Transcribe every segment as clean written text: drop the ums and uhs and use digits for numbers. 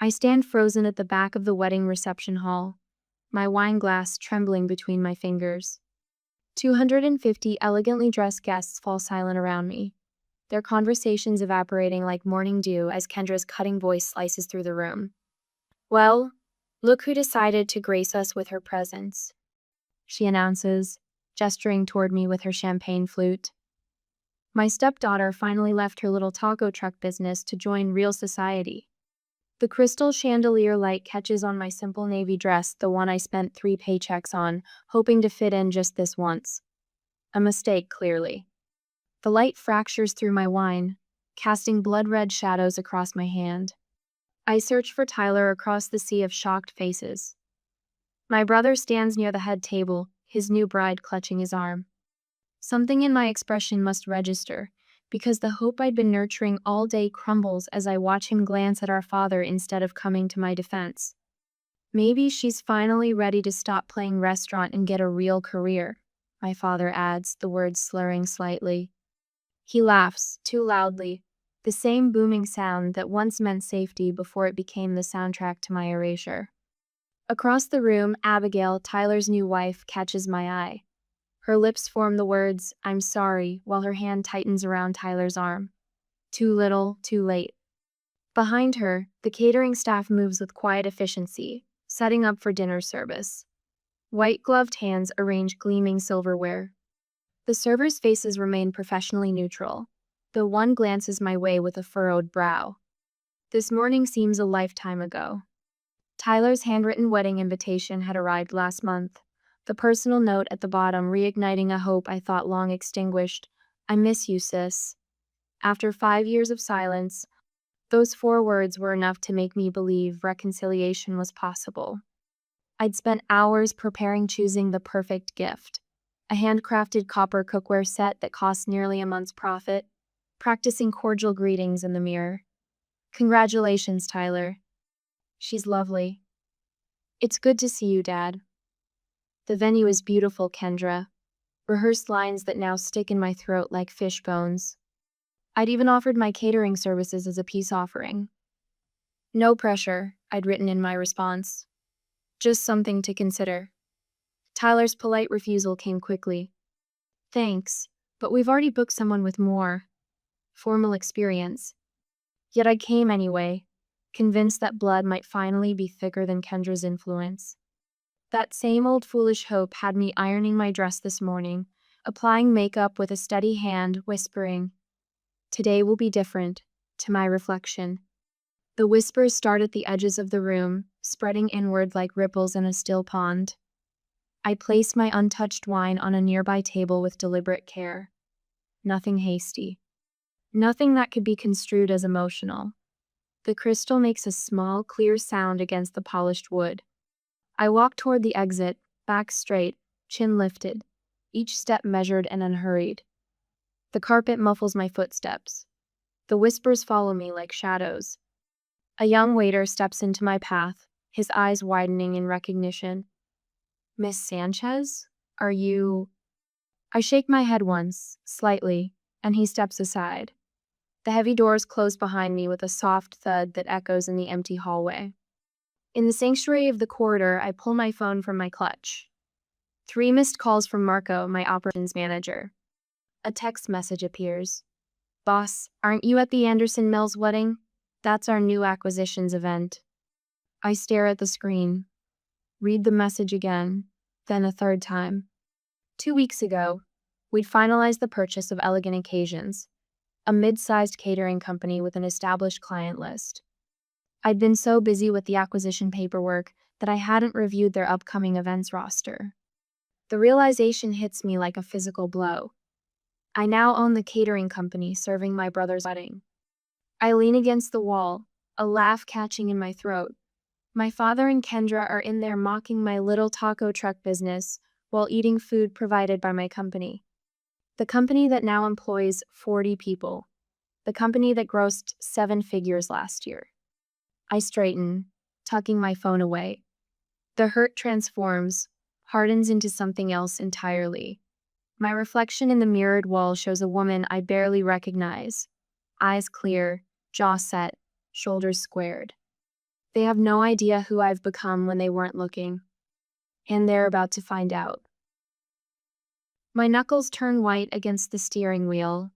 I stand frozen at the back of the wedding reception hall, my wine glass trembling between my fingers. 250 elegantly dressed guests fall silent around me, their conversations evaporating like morning dew as Kendra's cutting voice slices through the room. "Well, look who decided to grace us with her presence," she announces, gesturing toward me with her champagne flute. My stepdaughter finally left her little taco truck business to join real society. The crystal chandelier light catches on my simple navy dress, the one I spent 3 paychecks on, hoping to fit in just this once. A mistake, clearly. The light fractures through my wine, casting blood-red shadows across my hand. I search for Tyler across the sea of shocked faces. My brother stands near the head table, his new bride clutching his arm. Something in my expression must register, because the hope I'd been nurturing all day crumbles as I watch him glance at our father instead of coming to my defense. Maybe she's finally ready to stop playing restaurant and get a real career, my father adds, the words slurring slightly. He laughs, too loudly, the same booming sound that once meant safety before it became the soundtrack to my erasure. Across the room, Abigail, Tyler's new wife, catches my eye. Her lips form the words, "I'm sorry," while her hand tightens around Tyler's arm. Too little, too late. Behind her, the catering staff moves with quiet efficiency, setting up for dinner service. White-gloved hands arrange gleaming silverware. The servers' faces remain professionally neutral, though one glances my way with a furrowed brow. This morning seems a lifetime ago. Tyler's handwritten wedding invitation had arrived last month, the personal note at the bottom reigniting a hope I thought long extinguished. "I miss you, sis." After 5 years of silence, those 4 words were enough to make me believe reconciliation was possible. I'd spent hours preparing, choosing the perfect gift. A handcrafted copper cookware set that cost nearly a month's profit, practicing cordial greetings in the mirror. "Congratulations, Tyler." "She's lovely." "It's good to see you, Dad." "The venue is beautiful, Kendra." Rehearsed lines that now stick in my throat like fish bones. I'd even offered my catering services as a peace offering. "No pressure," I'd written in my response. "Just something to consider." Tyler's polite refusal came quickly. "Thanks, but we've already booked someone with more formal experience." Yet I came anyway, convinced that blood might finally be thicker than Kendra's influence. That same old foolish hope had me ironing my dress this morning, applying makeup with a steady hand, whispering, "Today will be different," to my reflection. The whispers start at the edges of the room, spreading inward like ripples in a still pond. I place my untouched wine on a nearby table with deliberate care. Nothing hasty. Nothing that could be construed as emotional. The crystal makes a small, clear sound against the polished wood. I walk toward the exit, back straight, chin lifted, each step measured and unhurried. The carpet muffles my footsteps. The whispers follow me like shadows. A young waiter steps into my path, his eyes widening in recognition. "Miss Sanchez? Are you—" I shake my head once, slightly, and he steps aside. The heavy doors close behind me with a soft thud that echoes in the empty hallway. In the sanctuary of the corridor, I pull my phone from my clutch. 3 missed calls from Marco, my operations manager. A text message appears. "Boss, aren't you at the Anderson Mills wedding? That's our new acquisitions event." I stare at the screen. Read the message again, then a third time. 2 weeks ago, we'd finalized the purchase of Elegant Occasions, a mid-sized catering company with an established client list. I'd been so busy with the acquisition paperwork that I hadn't reviewed their upcoming events roster. The realization hits me like a physical blow. I now own the catering company serving my brother's wedding. I lean against the wall, a laugh catching in my throat. My father and Kendra are in there mocking my little taco truck business while eating food provided by my company. The company that now employs 40 people. The company that grossed 7 figures last year. I straighten, tucking my phone away. The hurt transforms, hardens into something else entirely. My reflection in the mirrored wall shows a woman I barely recognize. Eyes clear, jaw set, shoulders squared. They have no idea who I've become when they weren't looking. And they're about to find out. My knuckles turn white against the steering wheel.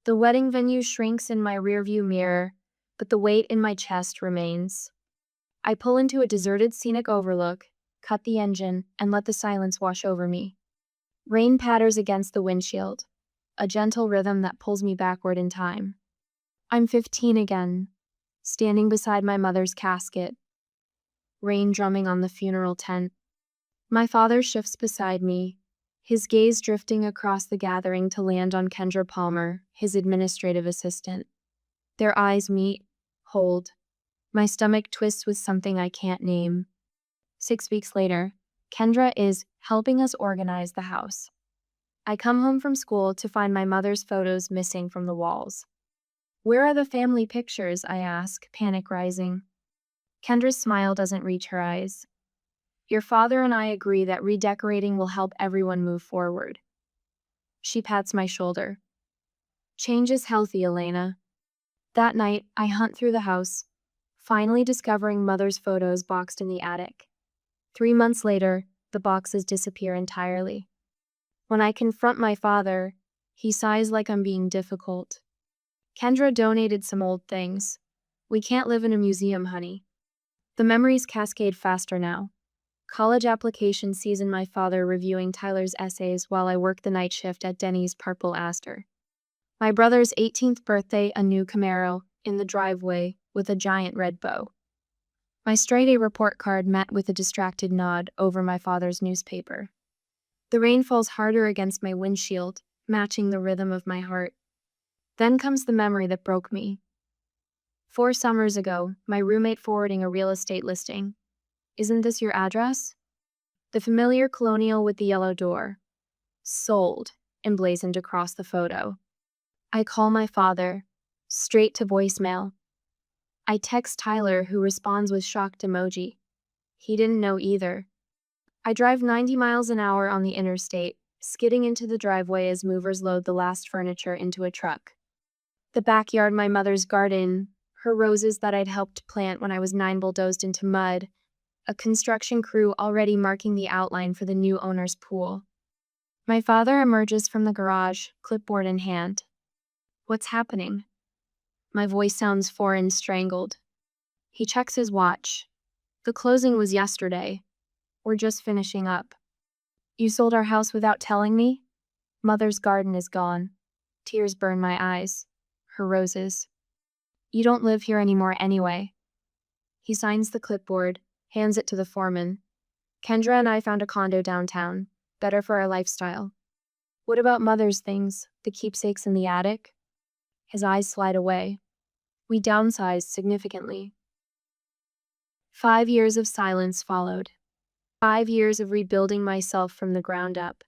The wedding venue shrinks in my rearview mirror, but the weight in my chest remains. I pull into a deserted scenic overlook, cut the engine, and let the silence wash over me. Rain patters against the windshield, a gentle rhythm that pulls me backward in time. I'm 15 again, standing beside my mother's casket, rain drumming on the funeral tent. My father shifts beside me, his gaze drifting across the gathering to land on Kendra Palmer, his administrative assistant. Their eyes meet, hold. My stomach twists with something I can't name. 6 weeks later, Kendra is helping us organize the house. I come home from school to find my mother's photos missing from the walls. "Where are the family pictures?" I ask, panic rising. Kendra's smile doesn't reach her eyes. "Your father and I agree that redecorating will help everyone move forward." She pats my shoulder. "Change is healthy, Elena." That night, I hunt through the house, finally discovering Mother's photos boxed in the attic. 3 months later, the boxes disappear entirely. When I confront my father, he sighs like I'm being difficult. "Kendra donated some old things. We can't live in a museum, honey." The memories cascade faster now. College application season, my father reviewing Tyler's essays while I work the night shift at Denny's Purple Aster. My brother's 18th birthday, a new Camaro, in the driveway with a giant red bow. My straight-A report card met with a distracted nod over my father's newspaper. The rain falls harder against my windshield, matching the rhythm of my heart. Then comes the memory that broke me. 4 summers ago, my roommate forwarding a real estate listing. "Isn't this your address?" The familiar colonial with the yellow door. "Sold," emblazoned across the photo. I call my father, straight to voicemail. I text Tyler, who responds with shocked emoji. He didn't know either. I drive 90 miles an hour on the interstate, skidding into the driveway as movers load the last furniture into a truck. The backyard, my mother's garden, her roses that I'd helped plant when I was 9 bulldozed into mud, a construction crew already marking the outline for the new owner's pool. My father emerges from the garage, clipboard in hand. "What's happening?" My voice sounds foreign, strangled. He checks his watch. "The closing was yesterday. We're just finishing up." "You sold our house without telling me?" Mother's garden is gone. Tears burn my eyes. Her roses. "You don't live here anymore anyway." He signs the clipboard, hands it to the foreman. "Kendra and I found a condo downtown. Better for our lifestyle." "What about Mother's things, the keepsakes in the attic?" His eyes slide away. "We downsized significantly." 5 years of silence followed. 5 years of rebuilding myself from the ground up.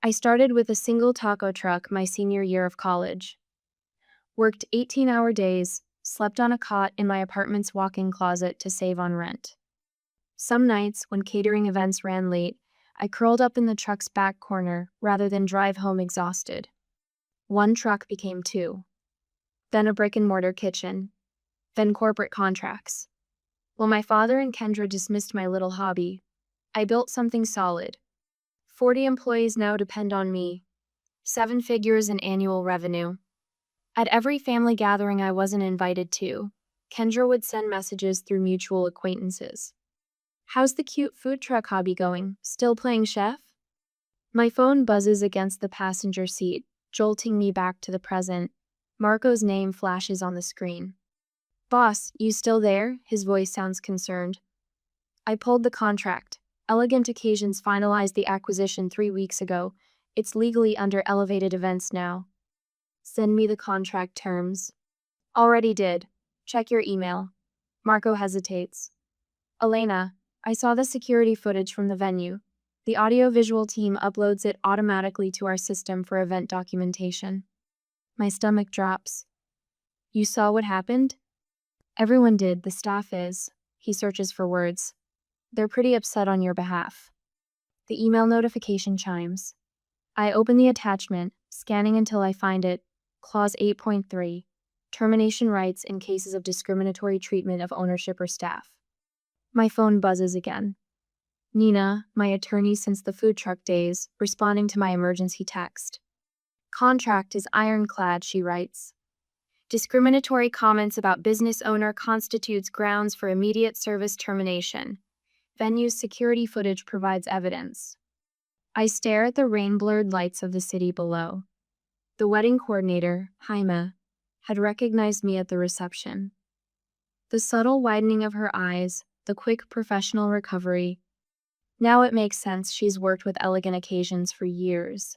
I started with a single taco truck my senior year of college. Worked 18-hour days, slept on a cot in my apartment's walk-in closet to save on rent. Some nights, when catering events ran late, I curled up in the truck's back corner rather than drive home exhausted. 1 truck became 2. Then a brick-and-mortar kitchen. Then corporate contracts. While my father and Kendra dismissed my little hobby, I built something solid. 40 employees now depend on me. 7 figures in annual revenue. At every family gathering I wasn't invited to, Kendra would send messages through mutual acquaintances. "How's the cute food truck hobby going? Still playing chef?" My phone buzzes against the passenger seat, jolting me back to the present. Marco's name flashes on the screen. "Boss, you still there?" His voice sounds concerned. I pulled the contract. Elegant Occasions finalized the acquisition 3 weeks ago. It's legally under Elevated Events now. "Send me the contract terms." "Already did. Check your email." Marco hesitates. "Elena, I saw the security footage from the venue. The audio-visual team uploads it automatically to our system for event documentation." My stomach drops. "You saw what happened?" "Everyone did, the staff is." He searches for words. "They're pretty upset on your behalf." The email notification chimes. I open the attachment, scanning until I find it. Clause 8.3. termination rights in cases of discriminatory treatment of ownership or staff. My phone buzzes again. Nina, my attorney since the food truck days, responding to my emergency text. Contract is ironclad, she writes. Discriminatory comments about business owner constitutes grounds for immediate service termination. Venue's security footage provides evidence. I stare at the rain-blurred lights of the city below. The wedding coordinator, Jaime, had recognized me at the reception. The subtle widening of her eyes, the quick professional recovery. Now it makes sense she's worked with elegant occasions for years.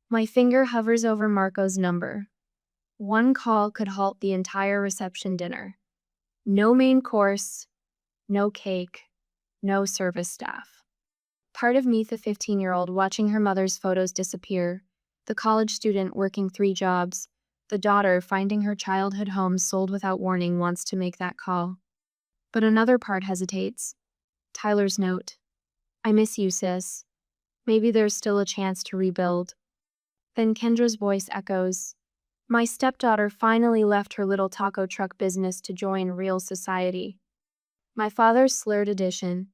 My finger hovers over Marco's number. One call could halt the entire reception dinner. No main course, no cake, no service staff. Part of me, the 15-year-old watching her mother's photos disappear, the college student working 3 jobs, the daughter finding her childhood home sold without warning, wants to make that call. But another part hesitates. Tyler's note. I miss you, sis. Maybe there's still a chance to rebuild. Then Kendra's voice echoes. My stepdaughter finally left her little taco truck business to join real society. My father's slurred addition.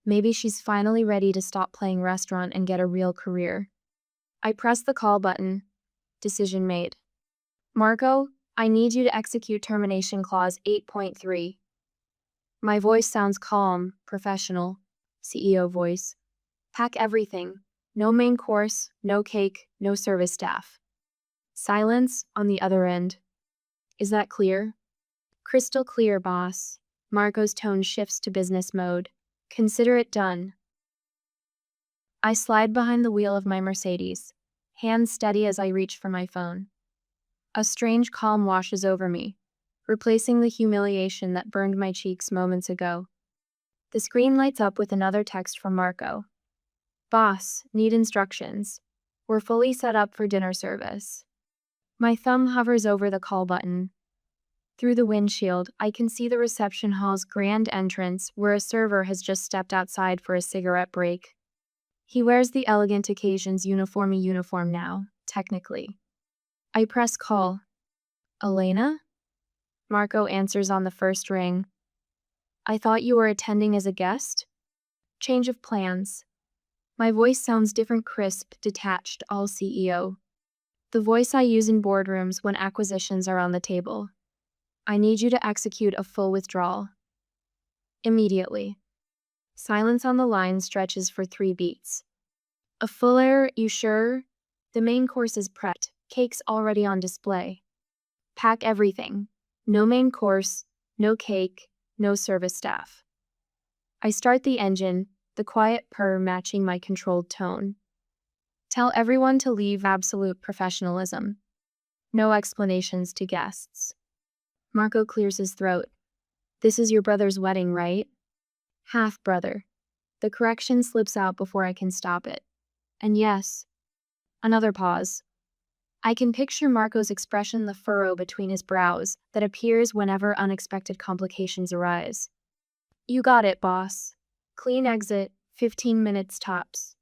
Maybe she's finally ready to stop playing restaurant and get a real career. I press the call button. Decision made. Marco, I need you to execute termination clause 8.3. My voice sounds calm, professional. CEO voice. Pack everything. No main course, no cake, no service staff. Silence on the other end. Is that clear? Crystal clear, boss. Marco's tone shifts to business mode. Consider it done. I slide behind the wheel of my Mercedes, hands steady as I reach for my phone. A strange calm washes over me, replacing the humiliation that burned my cheeks moments ago. The screen lights up with another text from Marco. Boss, need instructions. We're fully set up for dinner service. My thumb hovers over the call button. Through the windshield, I can see the reception hall's grand entrance where a server has just stepped outside for a cigarette break. He wears the elegant occasions uniform now, technically. I press call. Elena? Marco answers on the first ring. I thought you were attending as a guest? Change of plans. My voice sounds different, crisp, detached, all CEO. The voice I use in boardrooms when acquisitions are on the table. I need you to execute a full withdrawal. Immediately. Silence on the line stretches for 3 beats. A fuller, you sure? The main course is prepped, cake's already on display. Pack everything. No main course, no cake, no service staff. I start the engine, the quiet purr matching my controlled tone. Tell everyone to leave, absolute professionalism. No explanations to guests. Marco clears his throat. This is your brother's wedding, right? Half-brother. The correction slips out before I can stop it. And yes. Another pause. I can picture Marco's expression, the furrow between his brows that appears whenever unexpected complications arise. You got it, boss. Clean exit, 15 minutes tops.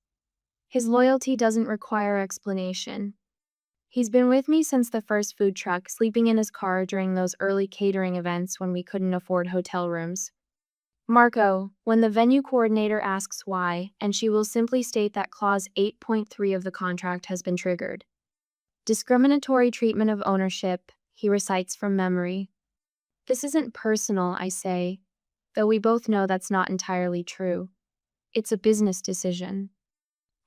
His loyalty doesn't require explanation. He's been with me since the first food truck, sleeping in his car during those early catering events when we couldn't afford hotel rooms. Marco, when the venue coordinator asks why, and she will simply state that clause 8.3 of the contract has been triggered. Discriminatory treatment of ownership, he recites from memory. This isn't personal, I say, though we both know that's not entirely true. It's a business decision.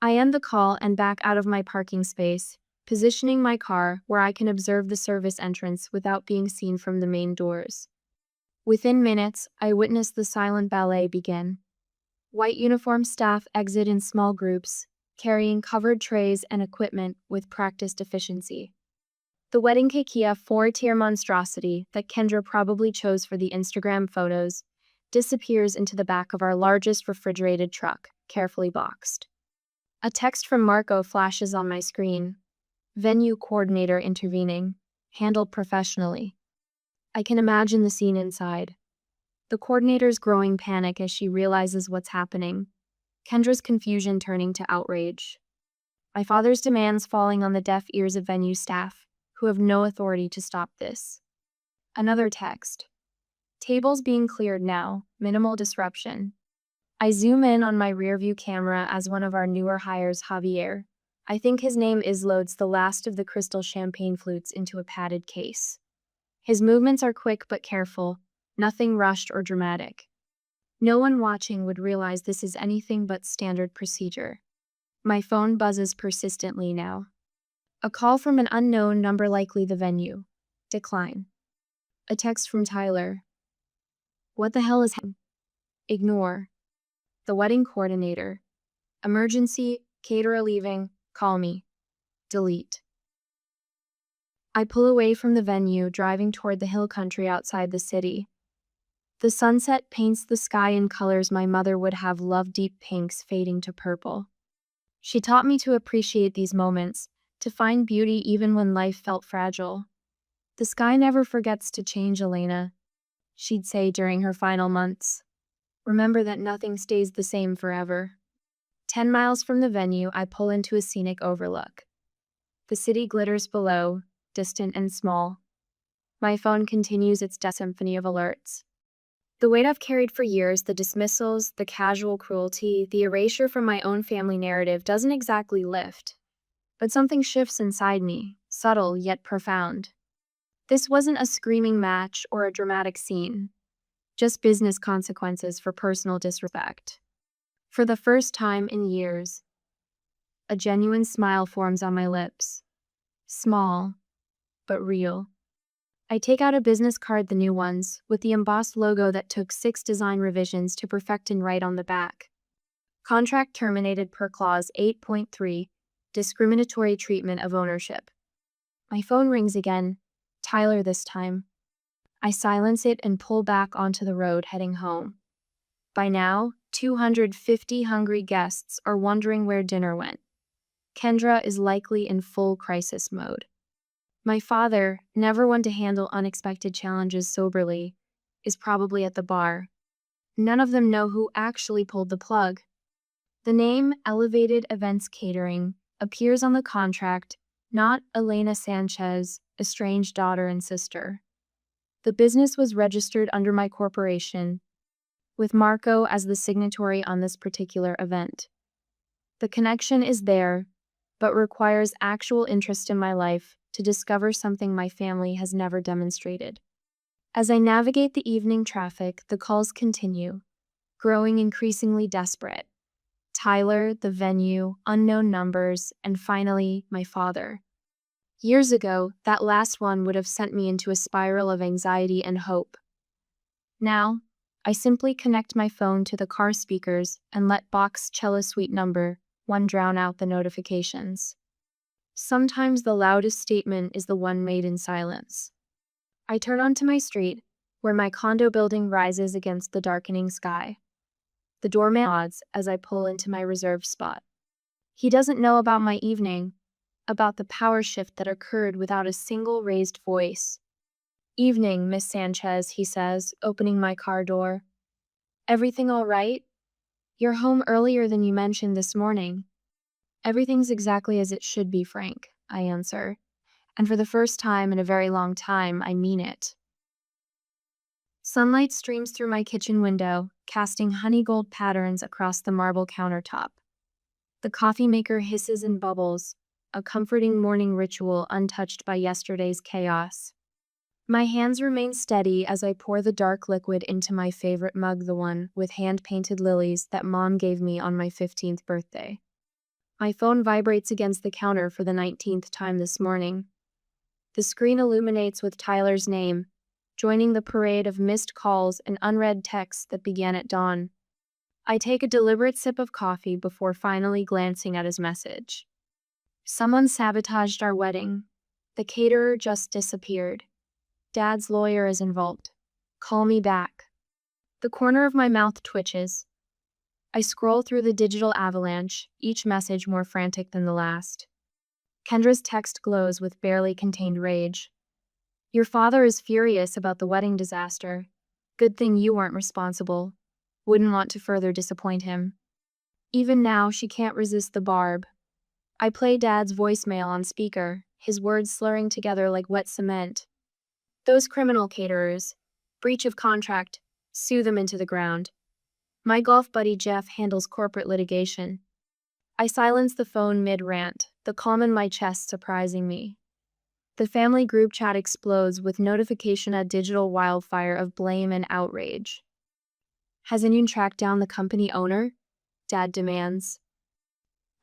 I end the call and back out of my parking space, positioning my car where I can observe the service entrance without being seen from the main doors. Within minutes, I witness the silent ballet begin. White uniformed staff exit in small groups, carrying covered trays and equipment with practiced efficiency. The wedding cake, a 4-tier monstrosity that Kendra probably chose for the Instagram photos, disappears into the back of our largest refrigerated truck, carefully boxed. A text from Marco flashes on my screen. Venue coordinator intervening. Handled professionally. I can imagine the scene inside. The coordinator's growing panic as she realizes what's happening. Kendra's confusion turning to outrage. My father's demands falling on the deaf ears of venue staff, who have no authority to stop this. Another text. Tables being cleared now, minimal disruption. I zoom in on my rearview camera as one of our newer hires, Javier. I think his name is, loads the last of the crystal champagne flutes into a padded case. His movements are quick but careful, nothing rushed or dramatic. No one watching would realize this is anything but standard procedure. My phone buzzes persistently now. A call from an unknown number, likely the venue. Decline. A text from Tyler. What the hell is happening? Ignore. The wedding coordinator. Emergency, caterer leaving, call me. Delete. I pull away from the venue, driving toward the hill country outside the city. The sunset paints the sky in colors my mother would have loved, deep pinks fading to purple. She taught me to appreciate these moments, to find beauty even when life felt fragile. The sky never forgets to change, Elena, she'd say during her final months. Remember that nothing stays the same forever. 10 miles from the venue, I pull into a scenic overlook. The city glitters below, distant and small. My phone continues its symphony of alerts. The weight I've carried for years, the dismissals, the casual cruelty, the erasure from my own family narrative doesn't exactly lift. But something shifts inside me, subtle yet profound. This wasn't a screaming match or a dramatic scene, just business consequences for personal disrespect. For the first time in years, a genuine smile forms on my lips. Small, but real. I take out a business card, the new ones, with the embossed logo that took 6 design revisions to perfect, and write on the back. Contract terminated per clause 8.3, discriminatory treatment of ownership. My phone rings again, Tyler this time. I silence it and pull back onto the road, heading home. By now, 250 hungry guests are wondering where dinner went. Kendra is likely in full crisis mode. My father, never one to handle unexpected challenges soberly, is probably at the bar. None of them know who actually pulled the plug. The name Elevated Events Catering appears on the contract, not Elena Sanchez, estranged daughter and sister. The business was registered under my corporation, with Marco as the signatory on this particular event. The connection is there, but requires actual interest in my life to discover something my family has never demonstrated. As I navigate the evening traffic, the calls continue, growing increasingly desperate. Tyler, the venue, unknown numbers, and finally, my father. Years ago, that last one would have sent me into a spiral of anxiety and hope. Now, I simply connect my phone to the car speakers and let box cello suite number 1 drown out the notifications. Sometimes the loudest statement is the one made in silence. I turn onto my street, where my condo building rises against the darkening sky. The doorman nods as I pull into my reserved spot. He doesn't know about my evening, about the power shift that occurred without a single raised voice. "Evening, Miss Sanchez," he says, opening my car door. "Everything all right? You're home earlier than you mentioned this morning." "Everything's exactly as it should be, Frank," I answer. And for the first time in a very long time, I mean it. Sunlight streams through my kitchen window, casting honey gold patterns across the marble countertop. The coffee maker hisses and bubbles, a comforting morning ritual untouched by yesterday's chaos. My hands remain steady as I pour the dark liquid into my favorite mug, the one with hand-painted lilies that Mom gave me on my 15th birthday. My phone vibrates against the counter for the 19th time this morning. The screen illuminates with Tyler's name, joining the parade of missed calls and unread texts that began at dawn. I take a deliberate sip of coffee before finally glancing at his message. "Someone sabotaged our wedding. The caterer just disappeared. Dad's lawyer is involved. Call me back." The corner of my mouth twitches. I scroll through the digital avalanche, each message more frantic than the last. Kendra's text glows with barely contained rage. "Your father is furious about the wedding disaster. Good thing you weren't responsible. Wouldn't want to further disappoint him." Even now, she can't resist the barb. I play Dad's voicemail on speaker, his words slurring together like wet cement. Those criminal caterers. Breach of contract. Sue them into the ground. My golf buddy Jeff handles corporate litigation. I silence the phone mid-rant, the calm in my chest surprising me. The family group chat explodes with notification a digital wildfire of blame and outrage. Has anyone tracked down the company owner? Dad demands.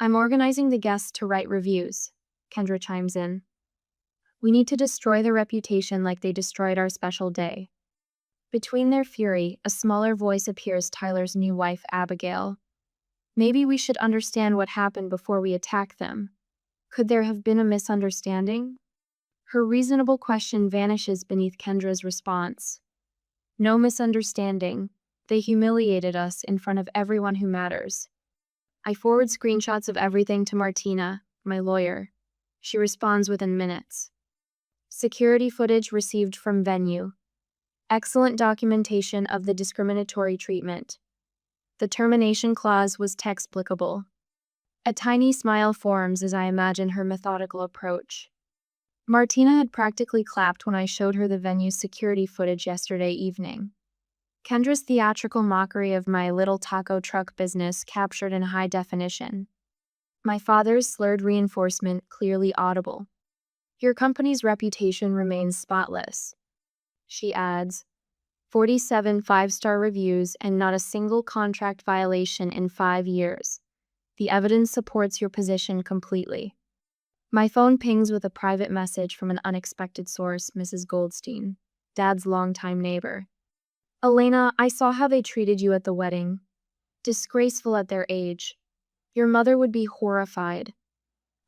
I'm organizing the guests to write reviews, Kendra chimes in. We need to destroy their reputation like they destroyed our special day. Between their fury, a smaller voice appears, Tyler's new wife, Abigail. Maybe we should understand what happened before we attack them. Could there have been a misunderstanding? Her reasonable question vanishes beneath Kendra's response. No misunderstanding. They humiliated us in front of everyone who matters. I forward screenshots of everything to Martina, my lawyer. She responds within minutes. Security footage received from venue. Excellent documentation of the discriminatory treatment. The termination clause was textbookable. A tiny smile forms as I imagine her methodical approach. Martina had practically clapped when I showed her the venue's security footage yesterday evening. Kendra's theatrical mockery of my little taco truck business captured in high definition. My father's slurred reinforcement clearly audible. Your company's reputation remains spotless. She adds, 47 five-star reviews and not a single contract violation in 5 years. The evidence supports your position completely. My phone pings with a private message from an unexpected source, Mrs. Goldstein, Dad's longtime neighbor. Elena, I saw how they treated you at the wedding. Disgraceful at their age. Your mother would be horrified.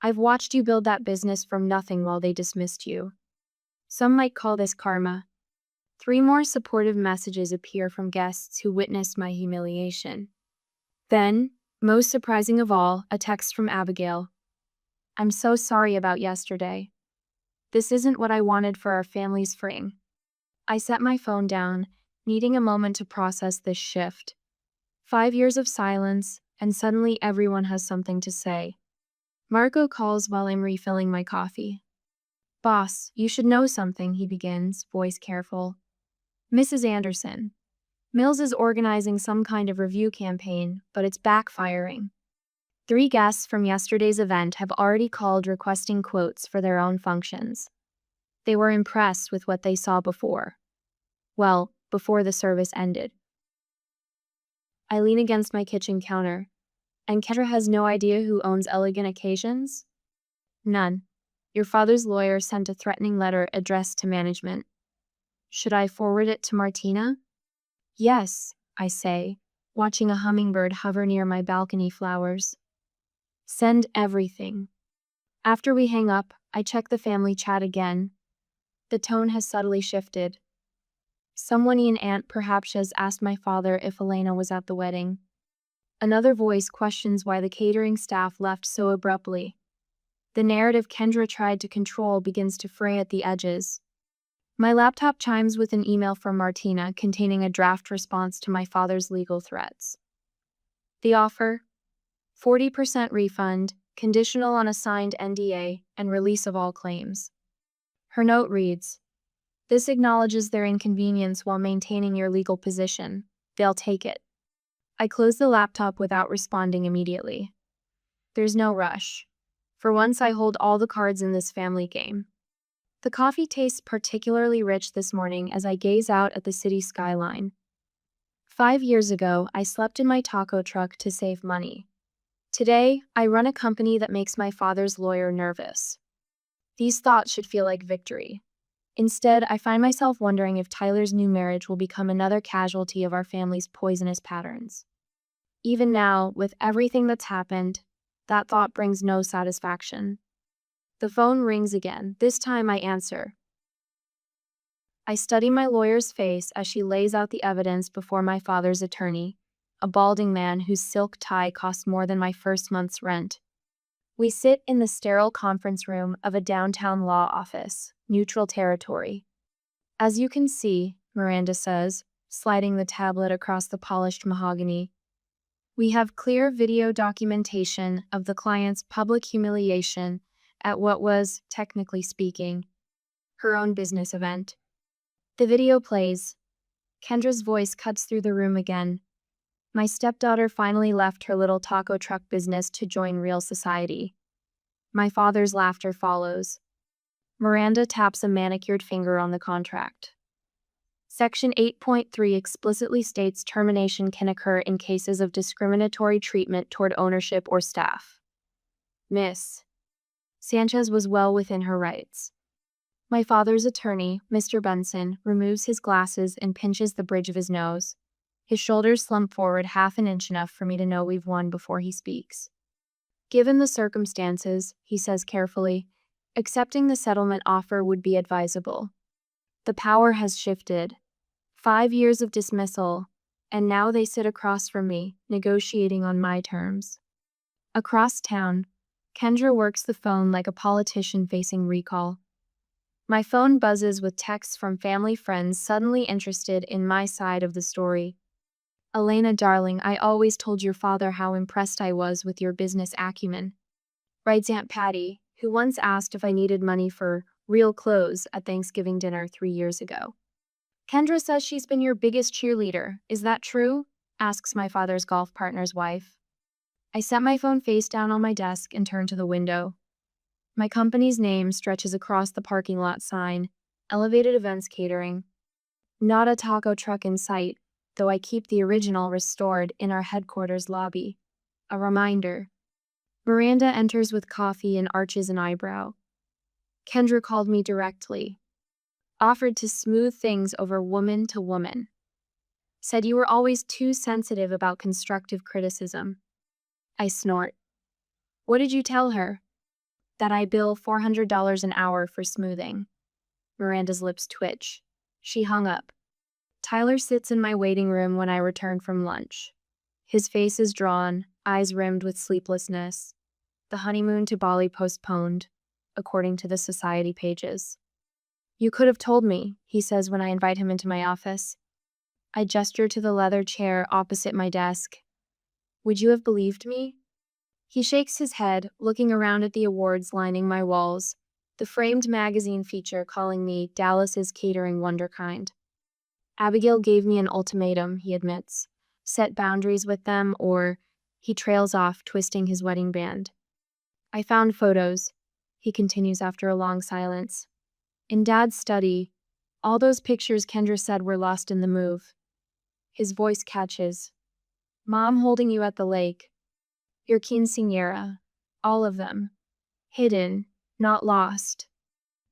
I've watched you build that business from nothing while they dismissed you. Some might call this karma. 3 more supportive messages appear from guests who witnessed my humiliation. Then, most surprising of all, a text from Abigail. I'm so sorry about yesterday. This isn't what I wanted for our family's frame. I set my phone down, needing a moment to process this shift. 5 years of silence, and suddenly everyone has something to say. Marco calls while I'm refilling my coffee. Boss, you should know something, he begins, voice careful. Mrs. Anderson. Mills is organizing some kind of review campaign, but it's backfiring. 3 guests from yesterday's event have already called requesting quotes for their own functions. They were impressed with what they saw before. Well, before the service ended. I lean against my kitchen counter. And Kendra has no idea who owns Elegant Occasions? None. Your father's lawyer sent a threatening letter addressed to management. Should I forward it to Martina? Yes, I say, watching a hummingbird hover near my balcony flowers. Send everything. After we hang up, I check the family chat again. The tone has subtly shifted. Someone in aunt perhaps has asked my father if Elena was at the wedding. Another voice questions why the catering staff left so abruptly. The narrative Kendra tried to control begins to fray at the edges. My laptop chimes with an email from Martina containing a draft response to my father's legal threats. The offer? 40% refund, conditional on a signed NDA, and release of all claims. Her note reads, this acknowledges their inconvenience while maintaining your legal position. They'll take it. I close the laptop without responding immediately. There's no rush. For once, I hold all the cards in this family game. The coffee tastes particularly rich this morning as I gaze out at the city skyline. 5 years ago, I slept in my taco truck to save money. Today, I run a company that makes my father's lawyer nervous. These thoughts should feel like victory. Instead, I find myself wondering if Tyler's new marriage will become another casualty of our family's poisonous patterns. Even now, with everything that's happened, that thought brings no satisfaction. The phone rings again. This time I answer. I study my lawyer's face as she lays out the evidence before my father's attorney, a balding man whose silk tie cost more than my first month's rent. We sit in the sterile conference room of a downtown law office, neutral territory. As you can see, Miranda says, sliding the tablet across the polished mahogany, we have clear video documentation of the client's public humiliation at what was, technically speaking, her own business event. The video plays. Kendra's voice cuts through the room again. My stepdaughter finally left her little taco truck business to join real society. My father's laughter follows. Miranda taps a manicured finger on the contract. Section 8.3 explicitly states termination can occur in cases of discriminatory treatment toward ownership or staff. Miss Sanchez was well within her rights. My father's attorney, Mr. Benson, removes his glasses and pinches the bridge of his nose. His shoulders slump forward half an inch, enough for me to know we've won before he speaks. Given the circumstances, he says carefully, accepting the settlement offer would be advisable. The power has shifted. 5 years of dismissal, and now they sit across from me, negotiating on my terms. Across town, Kendra works the phone like a politician facing recall. My phone buzzes with texts from family friends suddenly interested in my side of the story. Elena, darling, I always told your father how impressed I was with your business acumen, writes Aunt Patty, who once asked if I needed money for real clothes at Thanksgiving dinner 3 years ago. Kendra says she's been your biggest cheerleader. Is that true? Asks my father's golf partner's wife. I set my phone face down on my desk and turn to the window. My company's name stretches across the parking lot sign, Elevated Events Catering. Not a taco truck in sight, though I keep the original restored in our headquarters lobby. A reminder. Miranda enters with coffee and arches an eyebrow. Kendra called me directly. Offered to smooth things over woman to woman. Said you were always too sensitive about constructive criticism. I snort. What did you tell her? That I bill $400 an hour for smoothing. Miranda's lips twitch. She hung up. Tyler sits in my waiting room when I return from lunch. His face is drawn, eyes rimmed with sleeplessness. The honeymoon to Bali postponed, according to the society pages. You could have told me, he says when I invite him into my office. I gesture to the leather chair opposite my desk. Would you have believed me? He shakes his head, looking around at the awards lining my walls, the framed magazine feature calling me Dallas's catering wonderkind. Abigail gave me an ultimatum, he admits. Set boundaries with them, or he trails off, twisting his wedding band. I found photos, he continues after a long silence. In Dad's study, all those pictures Kendra said were lost in the move. His voice catches. Mom holding you at the lake. Your quinceañera. All of them. Hidden, not lost.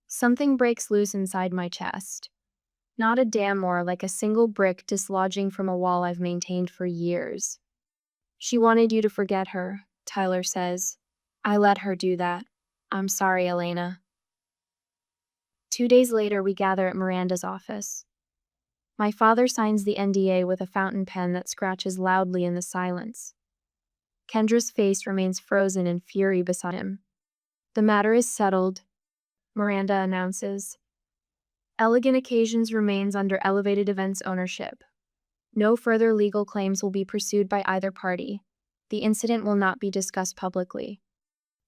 Something breaks loose inside my chest. Not a dam, more like a single brick dislodging from a wall I've maintained for years. She wanted you to forget her, Tyler says. I let her do that. I'm sorry, Elena. 2 days later, we gather at Miranda's office. My father signs the NDA with a fountain pen that scratches loudly in the silence. Kendra's face remains frozen in fury beside him. The matter is settled, Miranda announces. Elegant Occasions remains under Elevated Events ownership. No further legal claims will be pursued by either party. The incident will not be discussed publicly.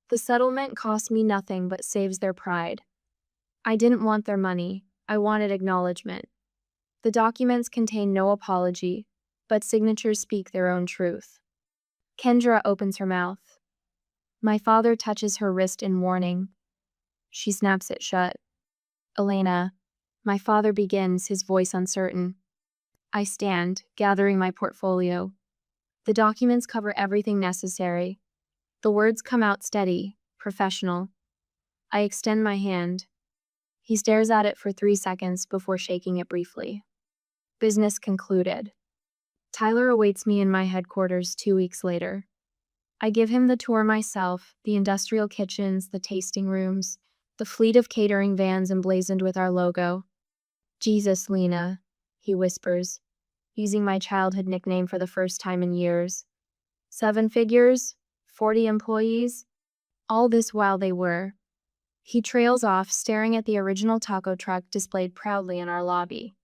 The settlement costs me nothing but saves their pride. I didn't want their money. I wanted acknowledgement. The documents contain no apology, but signatures speak their own truth. Kendra opens her mouth. My father touches her wrist in warning. She snaps it shut. Elena, my father begins, his voice uncertain. I stand, gathering my portfolio. The documents cover everything necessary. The words come out steady, professional. I extend my hand. He stares at it for 3 seconds before shaking it briefly. Business concluded. Tyler awaits me in my headquarters 2 weeks later. I give him the tour myself, the industrial kitchens, the tasting rooms, the fleet of catering vans emblazoned with our logo. Jesus, Lena, he whispers, using my childhood nickname for the first time in years. 7 figures, 40 employees, all this while they were. He trails off, staring at the original taco truck displayed proudly in our lobby.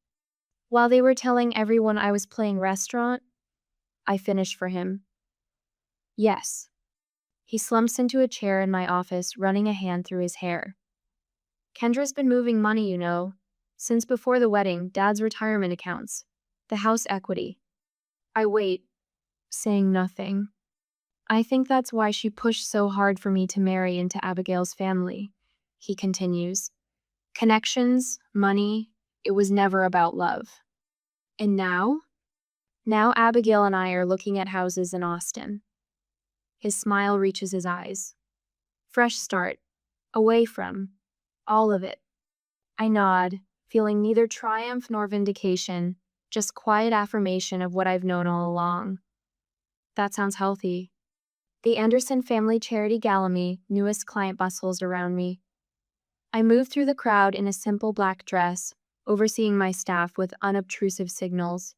While they were telling everyone I was playing restaurant, I finish for him. Yes. He slumps into a chair in my office, running a hand through his hair. Kendra's been moving money, since before the wedding, Dad's retirement accounts, the house equity. I wait, saying nothing. I think that's why she pushed so hard for me to marry into Abigail's family, he continues. Connections, money, it was never about love. And now? Now Abigail and I are looking at houses in Austin. His smile reaches his eyes. Fresh start. Away from all of it. I nod, feeling neither triumph nor vindication, just quiet affirmation of what I've known all along. That sounds healthy. The Anderson Family Charity Gallery, newest client, bustles around me. I move through the crowd in a simple black dress, overseeing my staff with unobtrusive signals.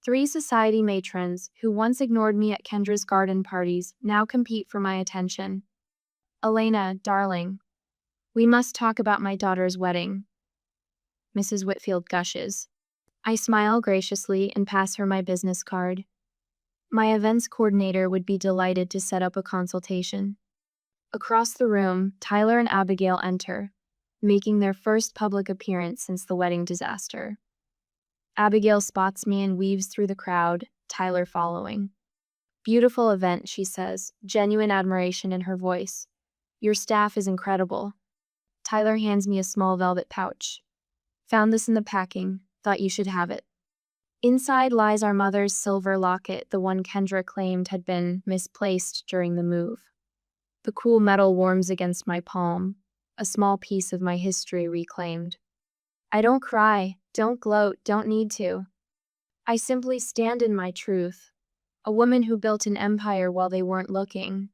3 society matrons, who once ignored me at Kendra's garden parties, now compete for my attention. Elena, darling, we must talk about my daughter's wedding. Mrs. Whitfield gushes. I smile graciously and pass her my business card. My events coordinator would be delighted to set up a consultation. Across the room, Tyler and Abigail enter, making their first public appearance since the wedding disaster. Abigail spots me and weaves through the crowd, Tyler following. Beautiful event, she says, genuine admiration in her voice. Your staff is incredible. Tyler hands me a small velvet pouch. Found this in the packing, thought you should have it. Inside lies our mother's silver locket, the one Kendra claimed had been misplaced during the move. The cool metal warms against my palm, a small piece of my history reclaimed. I don't cry, don't gloat, don't need to. I simply stand in my truth, a woman who built an empire while they weren't looking.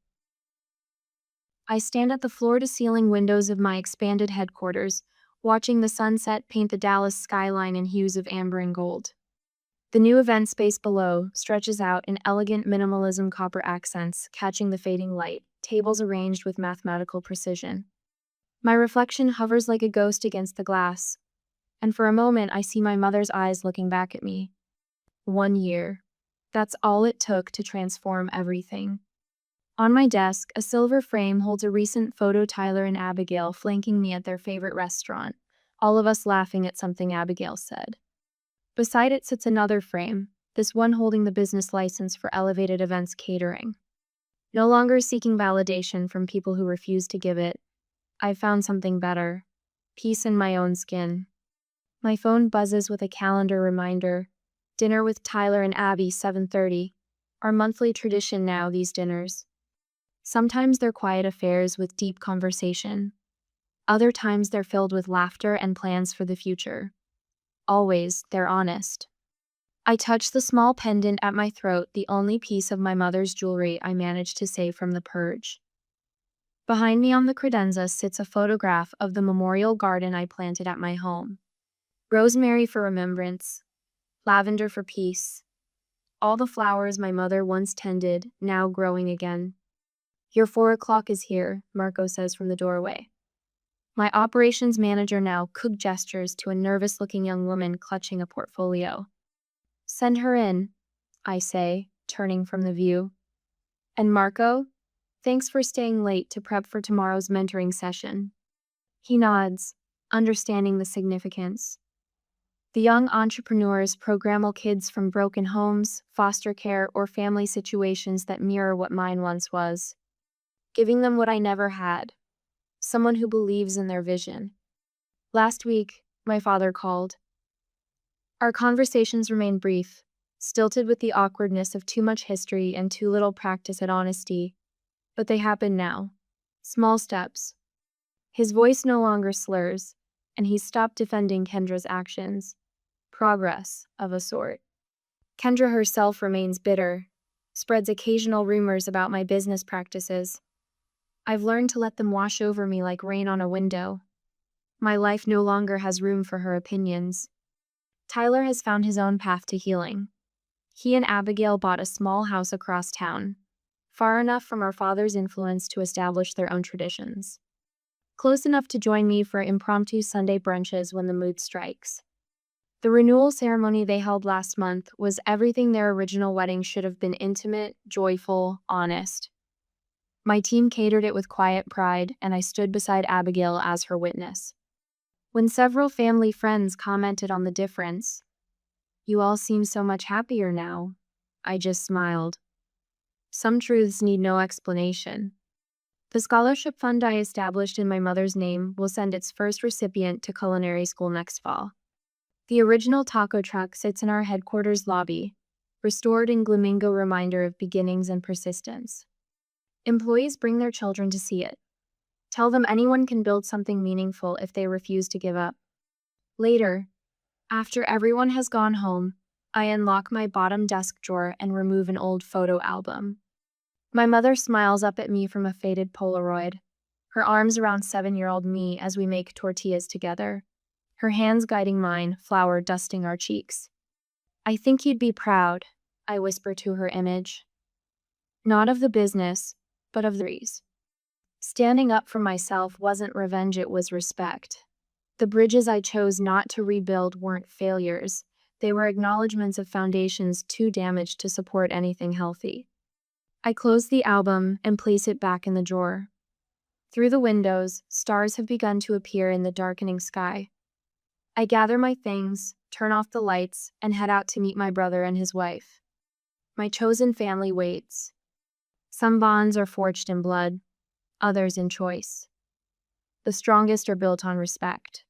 I stand at the floor-to-ceiling windows of my expanded headquarters, watching the sunset paint the Dallas skyline in hues of amber and gold. The new event space below stretches out in elegant minimalism copper accents, catching the fading light, tables arranged with mathematical precision. My reflection hovers like a ghost against the glass, and for a moment I see my mother's eyes looking back at me. 1 year. That's all it took to transform everything. On my desk, a silver frame holds a recent photo, Tyler and Abigail flanking me at their favorite restaurant, all of us laughing at something Abigail said. Beside it sits another frame, this one holding the business license for Elevated Events Catering. No longer seeking validation from people who refuse to give it, I've found something better. Peace in my own skin. My phone buzzes with a calendar reminder. Dinner with Tyler and Abby, 7:30. Our monthly tradition now, these dinners. Sometimes they're quiet affairs with deep conversation. Other times they're filled with laughter and plans for the future. Always, they're honest. I touch the small pendant at my throat, the only piece of my mother's jewelry I managed to save from the purge. Behind me on the credenza sits a photograph of the memorial garden I planted at my home. Rosemary for remembrance, lavender for peace. All the flowers my mother once tended, now growing again. Your 4 o'clock is here, Marco says from the doorway. My operations manager now cook gestures to a nervous-looking young woman clutching a portfolio. Send her in, I say, turning from the view. And Marco, thanks for staying late to prep for tomorrow's mentoring session. He nods, understanding the significance. The young entrepreneurs program kids from broken homes, foster care, or family situations that mirror what mine once was. Giving them what I never had. Someone who believes in their vision. Last week, my father called. Our conversations remained brief, stilted with the awkwardness of too much history and too little practice at honesty. But they happen now. Small steps. His voice no longer slurs, and he's stopped defending Kendra's actions. Progress, of a sort. Kendra herself remains bitter, spreads occasional rumors about my business practices. I've learned to let them wash over me like rain on a window. My life no longer has room for her opinions. Tyler has found his own path to healing. He and Abigail bought a small house across town, far enough from our father's influence to establish their own traditions. Close enough to join me for impromptu Sunday brunches when the mood strikes. The renewal ceremony they held last month was everything their original wedding should have been: intimate, joyful, honest. My team catered it with quiet pride, and I stood beside Abigail as her witness. When several family friends commented on the difference, "You all seem so much happier now," I just smiled. Some truths need no explanation. The scholarship fund I established in my mother's name will send its first recipient to culinary school next fall. The original taco truck sits in our headquarters lobby, restored in Glamingo reminder of beginnings and persistence. Employees bring their children to see it. Tell them anyone can build something meaningful if they refuse to give up. Later, after everyone has gone home, I unlock my bottom desk drawer and remove an old photo album. My mother smiles up at me from a faded Polaroid, her arms around 7-year-old me as we make tortillas together, her hands guiding mine, flour dusting our cheeks. "I think you'd be proud," I whisper to her image. Not of the business, but of the trees. Standing up for myself wasn't revenge, it was respect. The bridges I chose not to rebuild weren't failures. They were acknowledgments of foundations too damaged to support anything healthy. I close the album and place it back in the drawer. Through the windows, stars have begun to appear in the darkening sky. I gather my things, turn off the lights, and head out to meet my brother and his wife. My chosen family waits. Some bonds are forged in blood, others in choice. The strongest are built on respect.